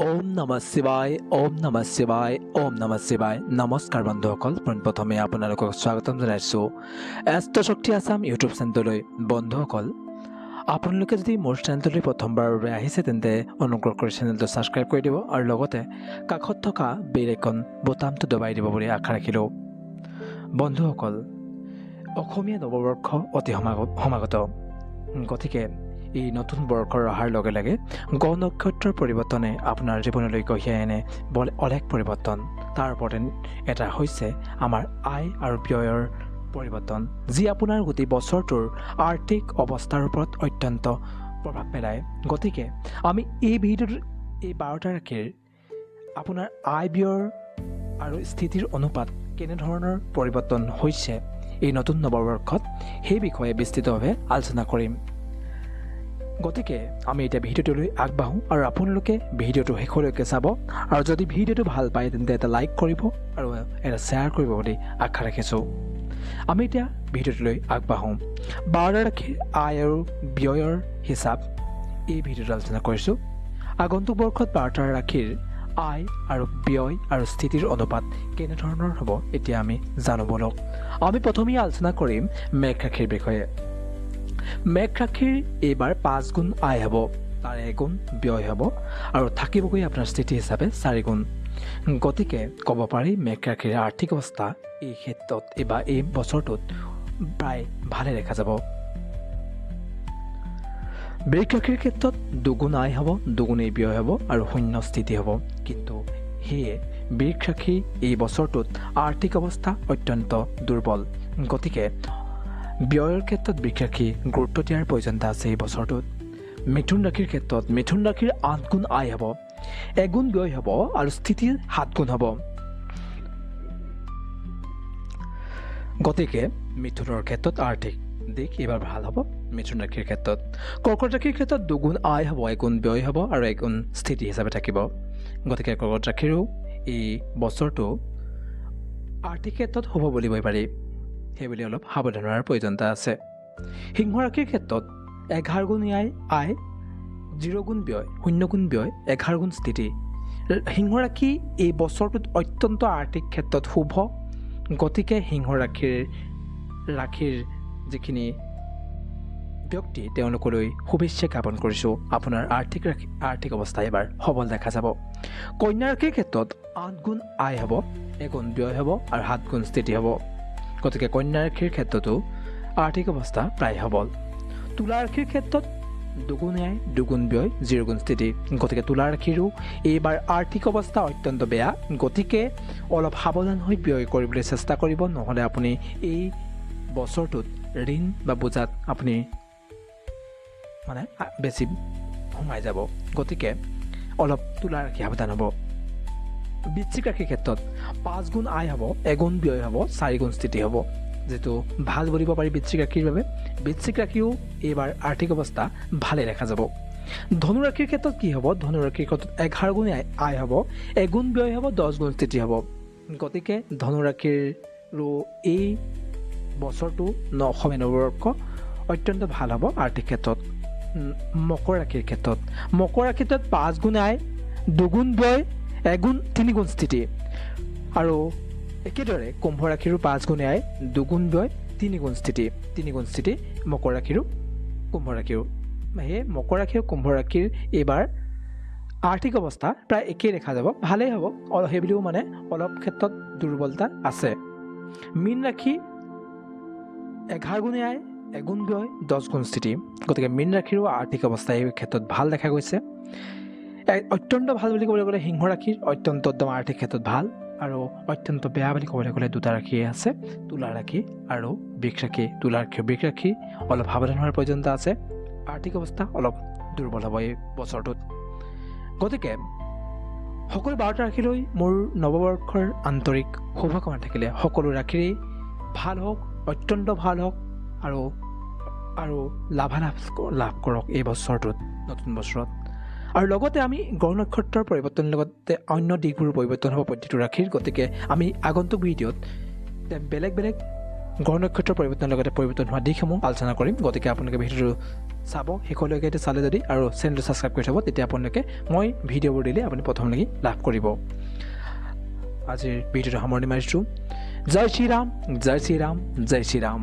ওম নমঃ শিৱায় ওম নমঃ শিৱায় ওম নমঃ শিৱায় নমস্কাৰ বন্ধুসকল পোনপ্ৰথমে আপোনালোকক স্বাগতম জনাইছোঁ এষ্ট্ৰশক্তি আছাম ইউটিউব চেনেললৈ। বন্ধুসকল, আপোনালোকে যদি মোৰ চেনেললৈ প্ৰথমবাৰৰ বাবে আহিছে তেন্তে অনুগ্ৰহ কৰি চেনেলটো ছাবস্ক্ৰাইব কৰি দিব আৰু লগতে কাষত থকা বেল আইকন বুটামটো দবাই দিব বুলি আশা ৰাখিলোঁ। বন্ধুসকল, অসমীয়া নৱবৰ্ষ অতি সমাগত, গতিকে এই নতুন বৰ্ষৰ অহাৰ লগে লগে গ্ৰহ নক্ষত্ৰৰ পৰিৱৰ্তনে আপোনাৰ জীৱনলৈ কঢ়িয়াই আনে অলেখ পৰিৱৰ্তন। তাৰ ওপৰতে এটা হৈছে আমাৰ আয় আৰু ব্যয়ৰ পৰিৱৰ্তন, যি আপোনাৰ গোটেই বছৰটোৰ আৰ্থিক অৱস্থাৰ ওপৰত অত্যন্ত প্ৰভাৱ পেলায়। গতিকে আমি এই ভিডিঅ'টোত এই 12টা ৰাশিৰ আপোনাৰ আয় ব্যয়ৰ আৰু স্থিতিৰ অনুপাত কেনেধৰণৰ পৰিৱৰ্তন হৈছে এই নতুন নৱবৰ্ষত সেই বিষয়ে বিস্তৃতভাৱে আলোচনা কৰিম। গতিকে আমি এতিয়া ভিডিঅ'টোলৈ আগবাঢ়োঁ আৰু আপোনালোকে ভিডিঅ'টো শেষলৈকে চাব আৰু যদি ভিডিঅ'টো ভাল পায় তেন্তে এটা লাইক কৰিব আৰু এটা শ্বেয়াৰ কৰিব বুলি আশা ৰাখিছোঁ। আমি এতিয়া ভিডিঅ'টোলৈ আগবাঢ়োঁ। 12টা ৰাশিৰ আয় আৰু ব্যয়ৰ হিচাপ এই ভিডিঅ'টো আলোচনা কৰিছোঁ। আগন্তুক বৰ্ষত 12টা ৰাশিৰ আয় আৰু ব্যয় আৰু স্থিতিৰ অনুপাত কেনেধৰণৰ হ'ব এতিয়া আমি জানো বলক। আমি প্ৰথমেই আলোচনা কৰিম মেঘ ৰাশিৰ বিষয়ে। মেঘ ৰাশিৰ এইবাৰ 5 গুণ আয় হ'ব, তাৰ 1 গুণ ব্যয় হ'ব আৰু থাকিবগৈ আপোনাৰ স্থিতি হিচাপে 4 গুণ। গতিকে ক'ব পাৰি মেঘ ৰাশিৰ আৰ্থিক অৱস্থা এই ক্ষেত্ৰত এই বছৰটোত প্ৰায় ভালে দেখা যাব। বৃষ ৰাশিৰ ক্ষেত্ৰত 2 গুণ আয় হ'ব, 2 গুণেই ব্যয় হ'ব আৰু শূন্য স্থিতি হ'ব। কিন্তু সেয়ে বৃষ ৰাশিৰ এই বছৰটোত আৰ্থিক অৱস্থা অত্যন্ত দুৰ্বল। গতিকে ব্যয়ৰ ক্ষেত্ৰত বৃষ ৰাশি গুৰুত্ব দিয়াৰ প্ৰয়োজনীয়তা আছে এই বছৰটোত। মিথুন ৰাশিৰ ক্ষেত্ৰত মিথুন ৰাশিৰ 8 গুণ আয় হ'ব, 1 গুণ ব্যয় হ'ব আৰু স্থিতিৰ 7 গুণ হ'ব। গতিকে মিথুনৰ ক্ষেত্ৰত আৰ্থিক দিশ এইবাৰ ভাল হ'ব মিথুন ৰাশিৰ ক্ষেত্ৰত। কৰ্কট ৰাশিৰ ক্ষেত্ৰত 2 গুণ আয় হ'ব, 1 গুণ ব্যয় হ'ব আৰু 1 গুণ স্থিতি হিচাপে থাকিব। গতিকে কৰ্কট ৰাশিৰো এই বছৰটো আৰ্থিক ক্ষেত্ৰত শুভ বুলিবই পাৰি, সেইবুলি অলপ সাৱধান হোৱাৰ প্ৰয়োজনীয়তা আছে। সিংহ ৰাশিৰ ক্ষেত্ৰত 11 গুণ আয়, 0 গুণ ব্যয়, 0 গুণ ব্যয়, 11 গুণ স্থিতি। সিংহ ৰাশি এই বছৰটোত অত্যন্ত আৰ্থিক ক্ষেত্ৰত শুভ। গতিকে সিংহ ৰাশিৰ যিখিনি ব্যক্তি তেওঁলোকলৈ শুভেচ্ছা জ্ঞাপন কৰিছোঁ। আপোনাৰ আৰ্থিক অৱস্থা এবাৰ সবল দেখা যাব। কন্যা ৰাশিৰ ক্ষেত্ৰত 8 গুণ আয় হ'ব, 1 গুণ ব্যয় হ'ব আৰু 7 গুণ স্থিতি হ'ব। গতিকে কন্যা ৰাশিৰ ক্ষেত্ৰতো আৰ্থিক অৱস্থা প্ৰায় সবল। তুলা ৰাশিৰ ক্ষেত্ৰত 2 গুণ আয়, 2 গুণ ব্যয়, 0 গুণ স্থিতি। গতিকে তুলা ৰাশিৰো এইবাৰ আৰ্থিক অৱস্থা অত্যন্ত বেয়া। গতিকে অলপ সাৱধান হৈ ব্যয় কৰিবলৈ চেষ্টা কৰিব, নহ'লে আপুনি এই বছৰটোত ঋণ বা বোজাত আপুনি বেছি সোমাই যাব। গতিকে অলপ তুলা ৰাশি সাৱধান হ'ব। বৃশ্চিক ৰাশিৰ ক্ষেত্ৰত 5 গুণ আয় হ'ব, 1 গুণ ব্যয় হ'ব, 4 গুণ স্থিতি হ'ব, যিটো ভাল বুলিব পাৰি বৃশ্চিক ৰাশিৰ বাবে। বৃশ্চিক ৰাশিও এইবাৰ আৰ্থিক অৱস্থা ভালে দেখা যাব। ধনু ৰাশিৰ ক্ষেত্ৰত কি হ'ব? ধনু ৰাশিৰ ক্ষেত্ৰত 11 গুণ আয় হ'ব, 1 গুণ ব্যয় হ'ব, 10 গুণ স্থিতি হ'ব। গতিকে ধনু ৰাশিৰো এই বছৰটো অসমীয়া নৱবৰ্ষ অত্যন্ত ভাল হ'ব আৰ্থিক ক্ষেত্ৰত। মকৰ ৰাশিৰ ক্ষেত্ৰত 5 গুণ আয়, 2 গুণ ব্যয়, 3 গুণ স্থিতি। আৰু একেদৰে কুম্ভ ৰাশিৰো 5 গুণ আয়, 2 গুণ ব্যয়, 3 গুণ স্থিতি মকৰ ৰাশিৰো কুম্ভ ৰাশিৰো। সেয়ে মকৰ ৰাশি আৰু কুম্ভ ৰাশিৰ এইবাৰ আৰ্থিক অৱস্থা প্ৰায় একেই দেখা যাব, ভালেই হ'ব। সেইবুলিও অলপ ক্ষেত্ৰত দুৰ্বলতা আছে। মীন ৰাশি 11 গুণ আয়, 1 গুণ ব্যয়, 10 গুণ স্থিতি। গতিকে মীন ৰাশিৰো আৰ্থিক অৱস্থা এই ক্ষেত্ৰত ভাল দেখা গৈছে। অত্যন্ত ভাল বুলি ক'বলৈ গ'লে সিংহ ৰাশিৰ অত্যন্ত একদম আৰ্থিক ক্ষেত্ৰত ভাল, আৰু অত্যন্ত বেয়া বুলি ক'বলৈ গ'লে 2টা ৰাশিয়ে আছে, তুলা ৰাশি আৰু বৃষ ৰাশি। তুলা ৰাশি বৃষ ৰাশি অলপ সাৱধান হোৱাৰ প্ৰয়োজনীয়তা আছে। আৰ্থিক অৱস্থা অলপ দুৰ্বল হ'ব এই বছৰটোত। গতিকে সকলো 12টা ৰাশিলৈ মোৰ নৱবৰ্ষৰ আন্তৰিক শুভকামনা থাকিলে সকলো ৰাশিৰেই ভাল হওক, অত্যন্ত ভাল হওক আৰু লাভ কৰক এই বছৰটোত, নতুন বছৰত। আৰু লগতে আমি গ্ৰহ নক্ষত্ৰৰ পৰিৱৰ্তনৰ লগতে অন্য দিশবোৰো পৰিৱৰ্তন হ'ব প্ৰতিটো ৰাশিৰ। গতিকে আমি আগন্তুক ভিডিঅ'ত বেলেগ বেলেগ গ্ৰহ নক্ষত্ৰৰ পৰিৱৰ্তনৰ লগতে পৰিৱৰ্তন হোৱা দিশসমূহ আলোচনা কৰিম। গতিকে আপোনালোকে ভিডিঅ'টো চাব শেষলৈকে চালে যদি আৰু চেনেলটো ছাবস্ক্ৰাইব কৰি থ'ব, তেতিয়া আপোনালোকে মই ভিডিঅ'বোৰ দিলে আপুনি প্ৰথমলৈকে লাভ কৰিব। আজিৰ ভিডিঅ'টো সামৰণি মাৰিছোঁ। জয় শ্ৰীৰাম, জয় শ্ৰীৰাম, জয় শ্ৰীৰাম।